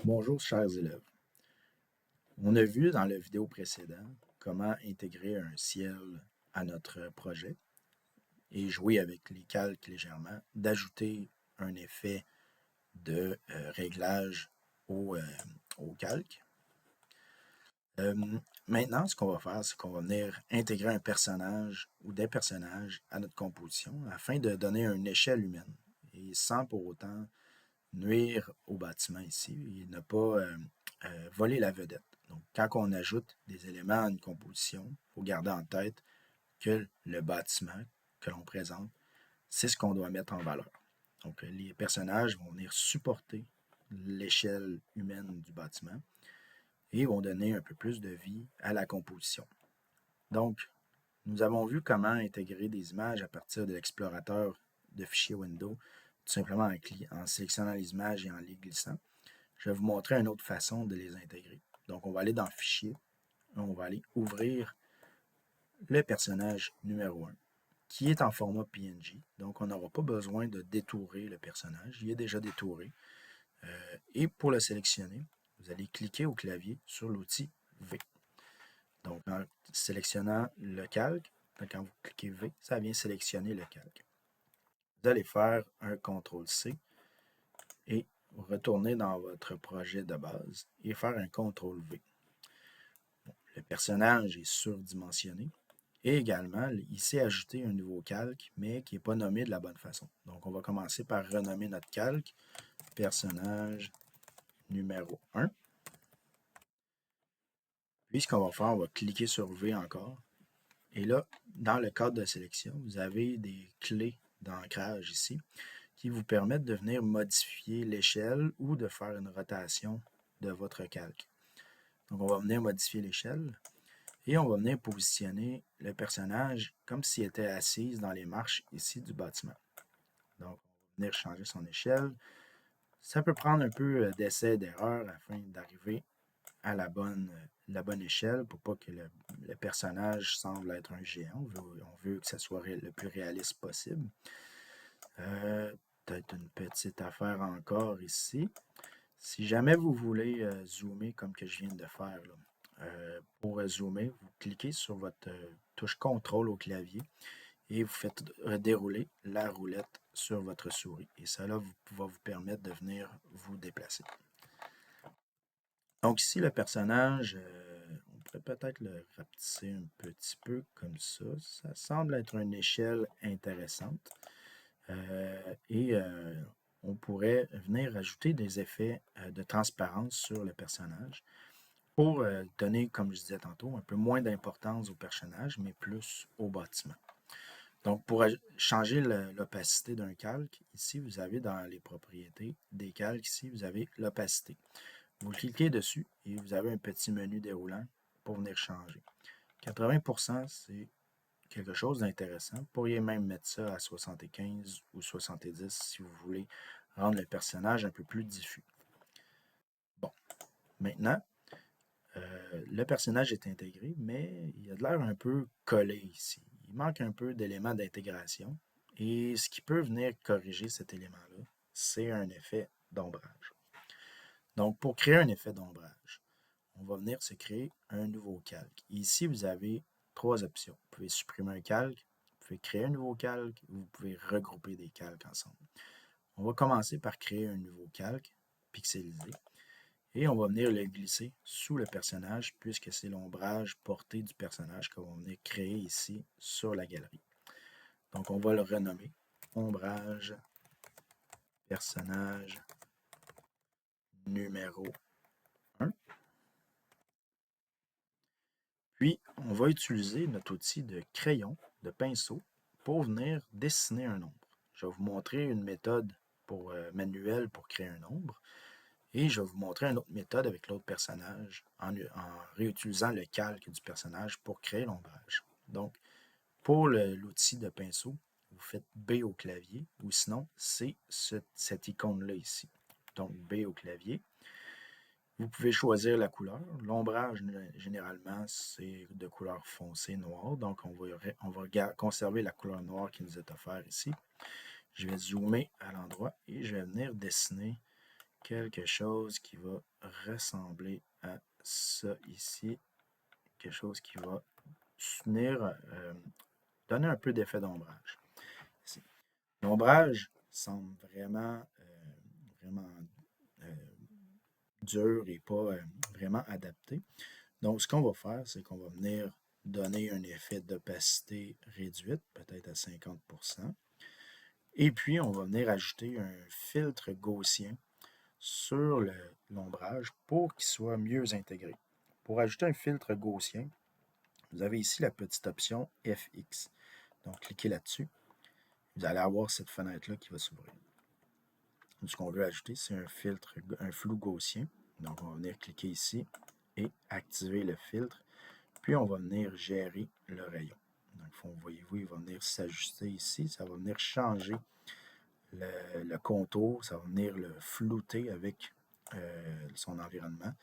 Bonjour chers élèves. On a vu dans la vidéo précédente comment intégrer un ciel à notre projet et jouer avec les calques légèrement, d'ajouter un effet de réglage au calque. Maintenant, ce qu'on va faire, c'est qu'on va venir intégrer un personnage ou des personnages à notre composition afin de donner une échelle humaine et sans pour autant nuire au bâtiment ici et ne pas voler la vedette. Donc, quand on ajoute des éléments à une composition, il faut garder en tête que le bâtiment que l'on présente, c'est ce qu'on doit mettre en valeur. Donc, les personnages vont venir supporter l'échelle humaine du bâtiment et vont donner un peu plus de vie à la composition. Donc, nous avons vu comment intégrer des images à partir de l'explorateur de fichiers Windows, tout simplement en sélectionnant les images et en les glissant. Je vais vous montrer une autre façon de les intégrer. Donc, on va aller dans Fichier, on va aller ouvrir le personnage numéro 1, qui est en format PNG. Donc, on n'aura pas besoin de détourer le personnage, il est déjà détouré. Et pour le sélectionner, vous allez cliquer au clavier sur l'outil V. Donc, en sélectionnant le calque, quand vous cliquez V, ça vient sélectionner le calque. Vous allez faire un CTRL-C et retourner dans votre projet de base et faire un CTRL-V. Le personnage est surdimensionné et également, il s'est ajouté un nouveau calque, mais qui n'est pas nommé de la bonne façon. Donc, on va commencer par renommer notre calque personnage numéro 1. Puis, ce qu'on va faire, on va cliquer sur V encore. Et là, dans le cadre de sélection, vous avez des clés d'ancrage ici qui vous permettent de venir modifier l'échelle ou de faire une rotation de votre calque. Donc, on va venir modifier l'échelle et on va venir positionner le personnage comme s'il était assis dans les marches ici du bâtiment. Donc, on va venir changer son échelle. Ça peut prendre un peu d'essai et d'erreur afin d'arriver à la bonne échelle pour pas que le personnage semble être un géant. On veut que ça soit le plus réaliste possible. Peut-être une petite affaire encore ici. Si jamais vous voulez zoomer comme que je viens de faire, là, pour zoomer, vous cliquez sur votre touche CTRL au clavier et vous faites dérouler la roulette sur votre souris. Et cela va vous permettre de venir vous déplacer. Donc ici, le personnage, on pourrait peut-être le rapetisser un petit peu comme ça. Ça semble être une échelle intéressante. On pourrait venir ajouter des effets de transparence sur le personnage pour donner, comme je disais tantôt, un peu moins d'importance au personnage, mais plus au bâtiment. Donc, pour changer l'opacité d'un calque, ici, vous avez dans les propriétés des calques, ici, vous avez l'opacité. Vous cliquez dessus et vous avez un petit menu déroulant pour venir changer. 80%, c'est quelque chose d'intéressant. Vous pourriez même mettre ça à 75 ou 70 si vous voulez rendre le personnage un peu plus diffus. Bon, maintenant, le personnage est intégré, mais il a de l'air un peu collé ici. Il manque un peu d'éléments d'intégration. Et ce qui peut venir corriger cet élément-là, c'est un effet d'ombrage. Donc, pour créer un effet d'ombrage, on va venir se créer un nouveau calque. Ici, vous avez trois options. Vous pouvez supprimer un calque, vous pouvez créer un nouveau calque, ou vous pouvez regrouper des calques ensemble. On va commencer par créer un nouveau calque pixelisé et on va venir le glisser sous le personnage puisque c'est l'ombrage porté du personnage qu'on va venir créer ici sur la galerie. Donc, on va le renommer ombrage personnage numéro 1. Puis, on va utiliser notre outil de crayon, de pinceau, pour venir dessiner un ombre. Je vais vous montrer une méthode manuelle pour créer un ombre. Et je vais vous montrer une autre méthode avec l'autre personnage en réutilisant le calque du personnage pour créer l'ombrage. Donc, pour l'outil de pinceau, vous faites B au clavier ou sinon, c'est cette icône-là ici. Donc, B au clavier. Vous pouvez choisir la couleur. L'ombrage, généralement, c'est de couleur foncée noire. Donc, on va conserver la couleur noire qui nous est offerte ici. Je vais zoomer à l'endroit et je vais venir dessiner quelque chose qui va ressembler à ça ici. Quelque chose qui va venir donner un peu d'effet d'ombrage. L'ombrage semble vraiment euh, dur et pas vraiment adapté. Donc, ce qu'on va faire, c'est qu'on va venir donner un effet d'opacité réduite, peut-être à 50%. Et puis, on va venir ajouter un filtre gaussien sur l'ombrage pour qu'il soit mieux intégré. Pour ajouter un filtre gaussien, vous avez ici la petite option FX. Donc, cliquez là-dessus. Vous allez avoir cette fenêtre-là qui va s'ouvrir. Ce qu'on veut ajouter, c'est un filtre, un flou gaussien. Donc, on va venir cliquer ici et activer le filtre. Puis, on va venir gérer le rayon. Donc, voyez-vous, il va venir s'ajuster ici. Ça va venir changer le contour. Ça va venir le flouter avec son environnement.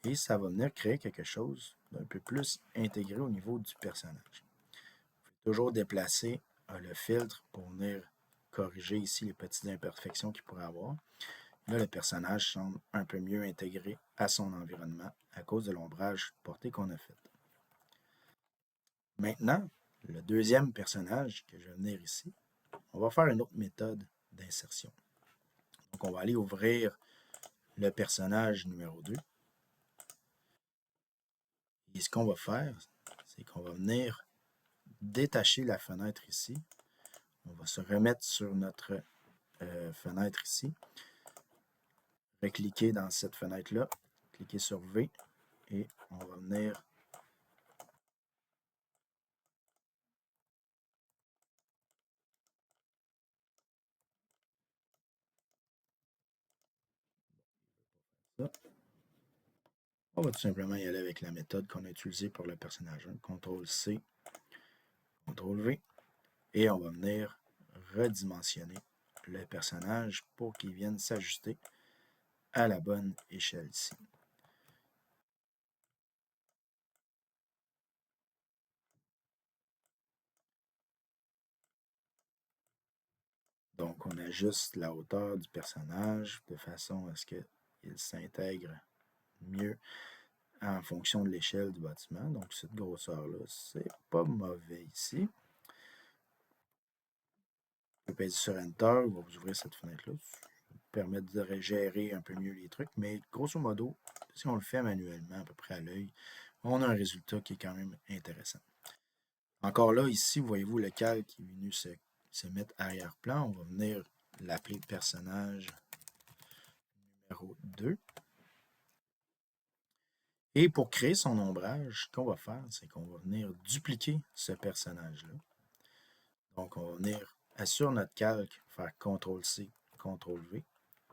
Et ça va venir créer quelque chose d'un peu plus intégré au niveau du personnage. Vous pouvez toujours déplacer le filtre pour venir corriger ici les petites imperfections qu'il pourrait avoir. Là, le personnage semble un peu mieux intégré à son environnement à cause de l'ombrage porté qu'on a fait. Maintenant, le deuxième personnage que je vais venir ici, on va faire une autre méthode d'insertion. Donc, on va aller ouvrir le personnage numéro 2. Et ce qu'on va faire, c'est qu'on va venir détacher la fenêtre ici. On va se remettre sur notre fenêtre ici. Recliquer dans cette fenêtre-là. Cliquez sur V et on va venir ça. On va tout simplement y aller avec la méthode qu'on a utilisée pour le personnage 1. CTRL-C, CTRL-V. Et on va venir redimensionner le personnage pour qu'il vienne s'ajuster à la bonne échelle ici. Donc, on ajuste la hauteur du personnage de façon à ce qu'il s'intègre mieux en fonction de l'échelle du bâtiment. Donc, cette grosseur-là, c'est pas mauvais ici. Vous pouvez peser sur Enter, il va vous ouvrir cette fenêtre-là. Ça vous permet de gérer un peu mieux les trucs, mais grosso modo, si on le fait manuellement, à peu près à l'œil, on a un résultat qui est quand même intéressant. Encore là, ici, voyez-vous le calque qui est venu se mettre arrière-plan. On va venir l'appeler personnage numéro 2. Et pour créer son ombrage, ce qu'on va faire, c'est qu'on va venir dupliquer ce personnage-là. Donc, on va venir sur notre calque, faire CTRL-C, CTRL-V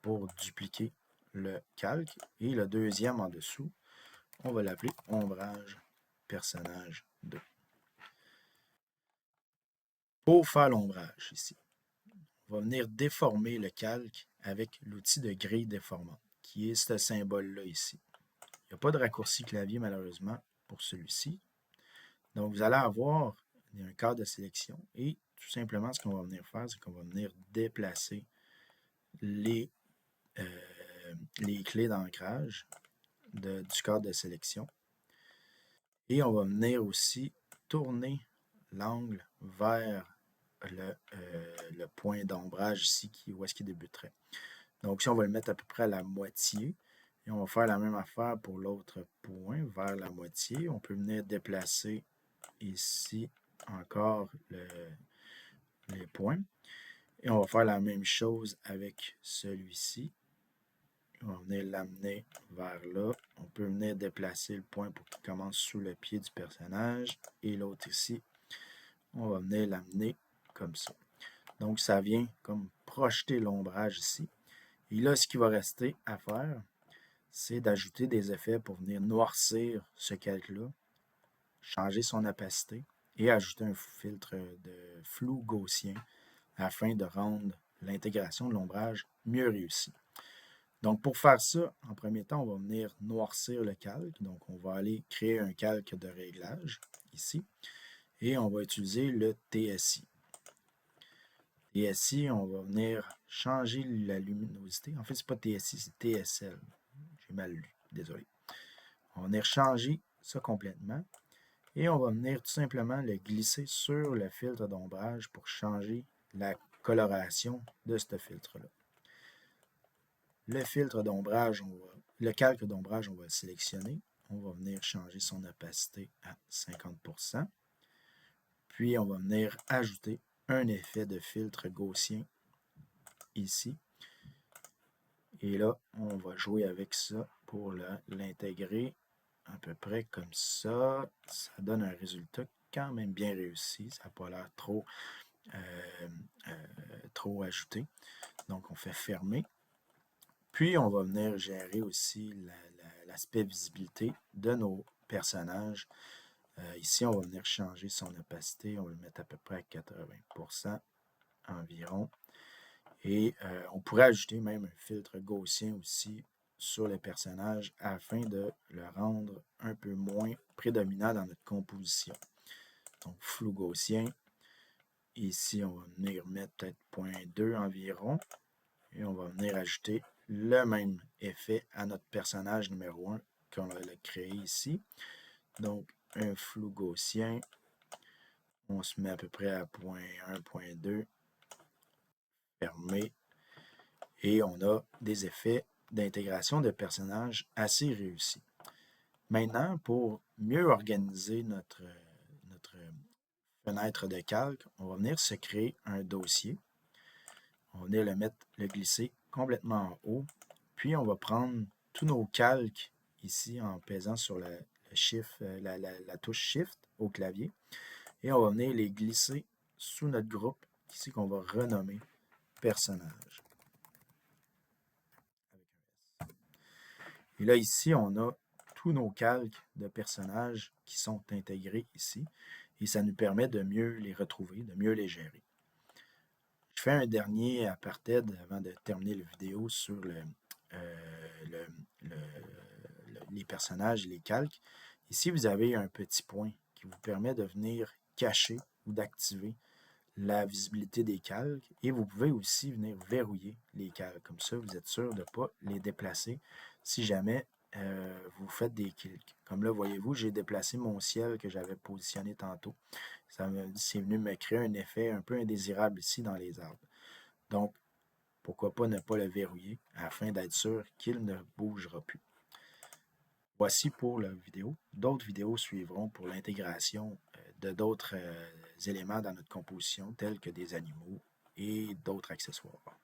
pour dupliquer le calque. Et le deuxième en dessous, on va l'appeler ombrage personnage 2. Pour faire l'ombrage ici, on va venir déformer le calque avec l'outil de grille déformante, qui est ce symbole-là ici. Il n'y a pas de raccourci clavier malheureusement pour celui-ci. Donc, vous allez avoir un cadre de sélection et tout simplement, ce qu'on va venir faire, c'est qu'on va venir déplacer les clés d'ancrage du cadre de sélection. Et on va venir aussi tourner l'angle vers le point d'ombrage ici, où est-ce qu'il débuterait. Donc, si on va le mettre à peu près à la moitié, et on va faire la même affaire pour l'autre point, vers la moitié. On peut venir déplacer ici encore les points. Et on va faire la même chose avec celui-ci. On va venir l'amener vers là. On peut venir déplacer le point pour qu'il commence sous le pied du personnage. Et l'autre ici, on va venir l'amener comme ça. Donc, ça vient comme projeter l'ombrage ici. Et là, ce qui va rester à faire, c'est d'ajouter des effets pour venir noircir ce calque-là, changer son opacité et ajouter un filtre de flou gaussien afin de rendre l'intégration de l'ombrage mieux réussie. Donc, pour faire ça, en premier temps, on va venir noircir le calque. Donc, on va aller créer un calque de réglage ici et on va utiliser le TSI. TSI, on va venir changer la luminosité. En fait, c'est pas TSI, c'est TSL. J'ai mal lu, désolé. On va venir changer ça complètement. Et on va venir tout simplement le glisser sur le filtre d'ombrage pour changer la coloration de ce filtre-là. Le filtre d'ombrage, le calque d'ombrage, on va le sélectionner. On va venir changer son opacité à 50%. Puis, on va venir ajouter un effet de filtre gaussien ici. Et là, on va jouer avec ça pour l'intégrer à peu près comme ça. Ça donne un résultat quand même bien réussi. Ça n'a pas l'air trop ajouté. Donc, on fait fermer. Puis, on va venir gérer aussi l'aspect visibilité de nos personnages. Ici, on va venir changer son opacité. On va le mettre à peu près à 80% environ. Et on pourrait ajouter même un filtre gaussien aussi sur les personnages afin de le rendre un peu moins prédominant dans notre composition. Donc, flou gaussien. Ici, on va venir mettre peut-être 0.2 environ. Et on va venir ajouter le même effet à notre personnage numéro 1 qu'on a créé ici. Donc, un flou gaussien. On se met à peu près à 0.1, 0.2. Fermé. Et on a des effets d'intégration de personnages assez réussis. Maintenant, pour mieux organiser notre fenêtre de calque, on va venir se créer un dossier. On va venir le glisser complètement en haut. Puis, on va prendre tous nos calques ici en pesant sur la touche Shift au clavier. Et on va venir les glisser sous notre groupe ici qu'on va renommer personnage. Et là, ici, on a tous nos calques de personnages qui sont intégrés ici. Et ça nous permet de mieux les retrouver, de mieux les gérer. Je fais un dernier apartheid avant de terminer la vidéo sur les personnages et les calques. Ici, vous avez un petit point qui vous permet de venir cacher ou d'activer la visibilité des calques. Et vous pouvez aussi venir verrouiller les calques. Comme ça, vous êtes sûr de ne pas les déplacer si jamais vous faites des clics. Comme là, voyez-vous, j'ai déplacé mon ciel que j'avais positionné tantôt. C'est venu me créer un effet un peu indésirable ici dans les arbres. Donc, pourquoi pas ne pas le verrouiller afin d'être sûr qu'il ne bougera plus. Voici pour la vidéo. D'autres vidéos suivront pour l'intégration de d'autres éléments dans notre composition, tels que des animaux et d'autres accessoires.